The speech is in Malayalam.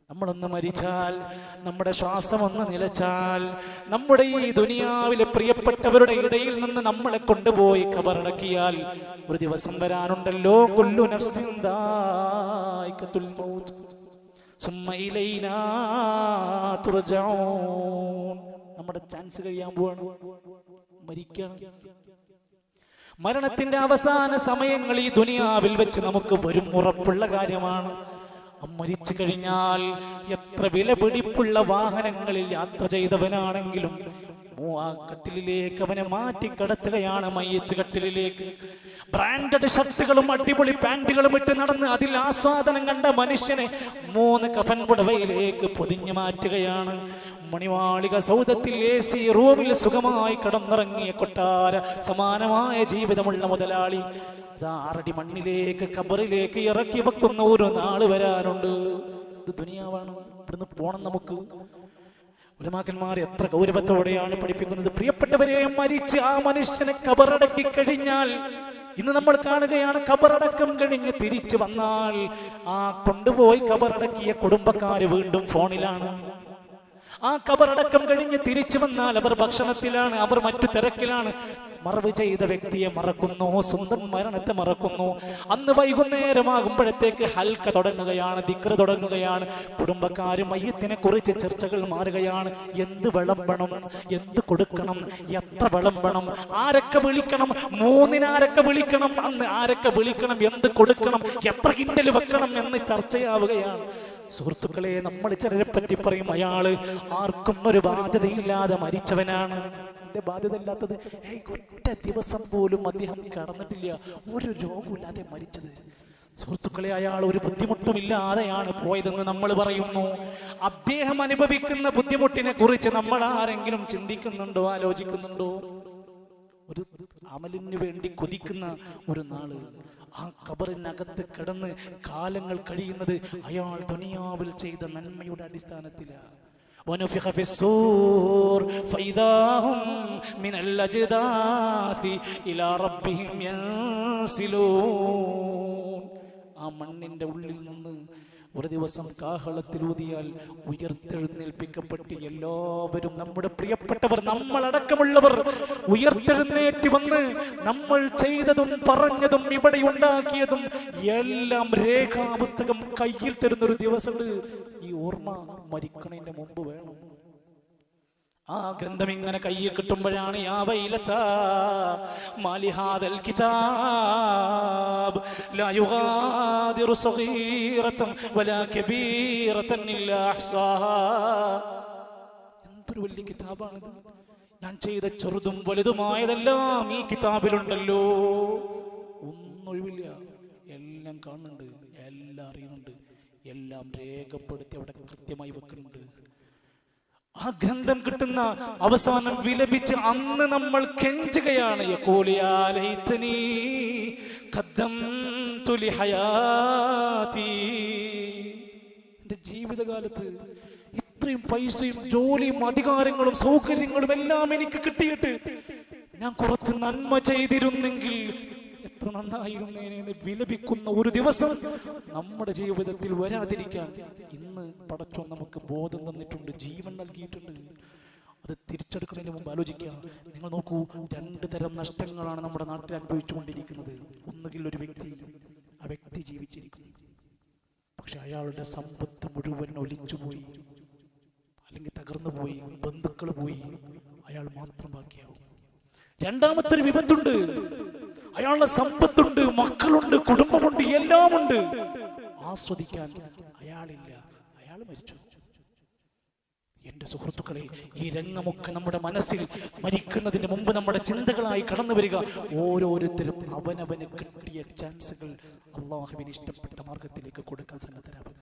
നമ്മളൊന്ന് മരിച്ചാൽ, നമ്മുടെ ശ്വാസം ഒന്ന് നിലച്ചാൽ, നമ്മുടെ ഈ ദുനിയാവിലെ പ്രിയപ്പെട്ടവരുടെ ഇടയിൽ നിന്ന് നമ്മളെ കൊണ്ടുപോയി ഖബറടക്കിയാൽ ഒരു ദിവസം വരാനുണ്ടല്ലോ, കുല്ലു നഫ്സിൻ ദായിഖത്തുൽ മൗത്ത് സുമ്മ ഇലൈനാ തുർജഊൻ. നമ്മുടെ ചാൻസ് കഴിയാൻ പോവാണ്, മരിക്കണം. മരണത്തിന്റെ അവസാന സമയങ്ങൾ ഈ ദുനിയാവിൽ വെച്ച് നമുക്ക് വരും, ഉറപ്പുള്ള കാര്യമാണ്. മരിച്ചു കഴിഞ്ഞാൽ എത്ര വിലപിടിപ്പുള്ള വാഹനങ്ങളിൽ യാത്ര ചെയ്തവനാണെങ്കിലും ആ കട്ടിലിലേക്ക് അവനെ മാറ്റി കിടത്തുകയാണ്, മയ്യത്ത് കട്ടിലിലേക്ക്. ബ്രാൻഡഡ് ഷർട്ടുകളും അടിപൊളി പാന്റുകളും ഇട്ട് നടന്ന് അതിൽ ആസ്വാദനം കണ്ട മനുഷ്യനെ 3 കഫൻ പുടവയിലേക്ക് പൊതിഞ്ഞു മാറ്റുകയാണ്. മണിമാളിക സൗധത്തിൽ AC റൂമിൽ സുഖമായി കിടന്നിറങ്ങിയ കൊട്ടാര സമാനമായ ജീവിതമുള്ള മുതലാളി 6 അടി മണ്ണിലേക്ക്, ഖബറിലേക്ക് ഇറക്കി വെക്കുന്ന ഒരു നാള് വരാനുണ്ട്. ഇത് ദുനിയാവാണ്, ഇവിടുന്ന് പോണം നമുക്ക്. ഉലമാക്കന്മാർ എത്ര ഗൗരവത്തോടെയാണ് പഠിപ്പിക്കുന്നത്. പ്രിയപ്പെട്ടവരെ, മരിച്ച് ആ മനുഷ്യനെ ഖബറടക്കി കഴിഞ്ഞാൽ, ഇന്ന് നമ്മൾ കാണുകയാണ്, ഖബറടക്കം കഴിഞ്ഞ് തിരിച്ചു വന്നാൽ ആ കൊണ്ടുപോയി ഖബറടക്കിയ കുടുംബക്കാര് വീണ്ടും ഫോണിലാണ്. ആ ഖബറടക്കം കഴിഞ്ഞ് തിരിച്ചു വന്നാൽ അവർ ഭക്ഷണത്തിലാണ്, അവർ മറ്റു തിരക്കിലാണ്. മറവ് ചെയ്ത വ്യക്തിയെ മറക്കുന്നു, സ്വന്തം മരണത്തെ മറക്കുന്നു. അന്ന് വൈകുന്നേരമാകുമ്പോഴത്തേക്ക് ഹൽക്ക തുടങ്ങുകയാണ്, ദിക്ർ തുടങ്ങുകയാണ്. കുടുംബക്കാര് മയ്യത്തിനെ കുറിച്ച് ചർച്ചകൾ മാറുകയാണ്. എന്ത് വിളമ്പണം, എന്ത് കൊടുക്കണം, എത്ര വിളമ്പണം, ആരൊക്കെ വിളിക്കണം, 3 ആരൊക്കെ വിളിക്കണം, അന്ന് ആരൊക്കെ വിളിക്കണം, എന്ത് കൊടുക്കണം, എത്ര കിണ്ടൽ വെക്കണം എന്ന് ചർച്ചയാവുകയാണ്. സുഹൃത്തുക്കളെ, നമ്മൾ ചിലരെ പറ്റി പറയും, അയാള് ആർക്കും ഒരു ബാധ്യതയില്ലാതെ മരിച്ചവനാണ്. എന്റെ ബാധ്യത ഇല്ലാത്തത്, ഒറ്റ ദിവസം പോലും അദ്ദേഹം കടന്നിട്ടില്ല, ഒരു രോഗമില്ലാതെ മരിച്ചത്. സുഹൃത്തുക്കളെ, അയാൾ ഒരു ബുദ്ധിമുട്ടുമില്ലാതെയാണ് പോയതെന്ന് നമ്മൾ പറയുന്നു. അദ്ദേഹം അനുഭവിക്കുന്ന ബുദ്ധിമുട്ടിനെ കുറിച്ച് നമ്മൾ ആരെങ്കിലും ചിന്തിക്കുന്നുണ്ടോ, ആലോചിക്കുന്നുണ്ടോ? ഒരു അമലിന് വേണ്ടി കൊതിക്കുന്ന ഒരു നാള്, ആ ഖബറിനകത്ത് കിടന്ന് കാലങ്ങൾ കഴിയുന്നത് അയാൾ ദുനിയാവിൽ ചെയ്ത നന്മയുടെ അടിസ്ഥാനത്തിലാണ്. ونفخ في الصور فإذا هم من الأجداث إلى ربهم ينسلون. ആ മണ്ണിന്റെ ഉള്ളിൽ നിന്ന് ഒരു ദിവസം കാഹളത്തിലൂതിയാൽ ഉയർത്തെഴുന്നേൽപ്പിക്കപ്പെട്ട് എല്ലാവരും, നമ്മുടെ പ്രിയപ്പെട്ടവർ, നമ്മളടക്കമുള്ളവർ ഉയർത്തെഴുന്നേറ്റ് വന്ന് നമ്മൾ ചെയ്തതും പറഞ്ഞതും ഇവിടെ ഉണ്ടാക്കിയതും എല്ലാം രേഖാപുസ്തകം കയ്യിൽ തരുന്നൊരു ദിവസം. ഈ ഓർമ്മ മരിക്കണതിന്റെ മുമ്പ് വേണം. ആ ഗ്രന്ഥം ഇങ്ങനെ കയ്യിൽ കിട്ടുമ്പോഴാണ്, യാ വൈലതാ മാലി ഹാദൽ കിതാബ് ലാ യുഗാദിറു സഗീറതൻ വലാ കബീറതൻ ഇല്ലാ അഹ്സാഹാ. എന്തൊരു വലിയ കിതാബാണിത്! ഞാൻ ചെയ്ത ചെറുതും വലുതുമായതെല്ലാം ഈ കിതാബിലുണ്ടല്ലോ. ഒന്നും ഒഴിവില്ല, എല്ലാം കാണുന്നുണ്ട്, എല്ലാം അറിയുന്നുണ്ട്, എല്ലാം രേഖപ്പെടുത്തി അവിടെ കൃത്യമായി വെക്കുന്നുണ്ട്. ആ ഗ്രന്ഥം കിട്ടുന്ന അവസാനം വിലപിച്ച് അന്ന് നമ്മൾ കെഞ്ചുകയാണ്, എന്റെ ജീവിതകാലത്ത് ഇത്രയും പൈസയും ജോലിയും അധികാരങ്ങളും സൗകര്യങ്ങളും എല്ലാം എനിക്ക് കിട്ടിയിട്ട് ഞാൻ കുറച്ച് നന്മ ചെയ്തിരുന്നെങ്കിൽ എത്ര നന്നായിരുന്നേനെന്ന് വിലപിക്കുന്ന ഒരു ദിവസം നമ്മുടെ ജീവിതത്തിൽ വരാതിരിക്കാൻ ഇന്ന് പടച്ചോൻ നമുക്ക് ബോധം തന്നിട്ടുണ്ട്, ജീവൻ നൽകിയിട്ടുണ്ട്. അത് തിരിച്ചെടുക്കുന്നതിന് മുമ്പ് ആലോചിക്കുക. നിങ്ങൾ നോക്കൂ, 2 തരം നഷ്ടങ്ങളാണ് നമ്മുടെ നാട്ടിൽ അനുഭവിച്ചുകൊണ്ടിരിക്കുന്നത്. ഒന്നുകിൽ ഒരു വ്യക്തി, ആ വ്യക്തി ജീവിച്ചിരിക്കുന്നു, പക്ഷെ അയാളുടെ സമ്പത്ത് മുഴുവൻ ഒലിച്ചുപോയി, അല്ലെങ്കിൽ തകർന്നു പോയി, ബന്ധുക്കൾ പോയി, അയാൾ മാത്രം ബാക്കിയാവും. രണ്ടാമത്തെ ഒരു വിപത്തുണ്ട്, അയാളുടെ സമ്പത്തുണ്ട്, മക്കളുണ്ട്, കുടുംബമുണ്ട്, എല്ലാമുണ്ട്, ആസ്വദിക്കാൻ അയാളില്ല, അയാൾ മരിച്ചു. എന്റെ സുഹൃത്തുക്കളെ, ഈ രംഗമൊക്കെ നമ്മുടെ മനസ്സിൽ മരിക്കുന്നതിന് മുമ്പ് നമ്മുടെ ചിന്തകളായി കടന്നു വരിക. ഓരോരുത്തരും അവനവന് കിട്ടിയ ചാൻസുകൾ അള്ളാഹുവിന് ഇഷ്ടപ്പെട്ട മാർഗത്തിലേക്ക് കൊടുക്കാൻ സന്നദ്ധരാകുക.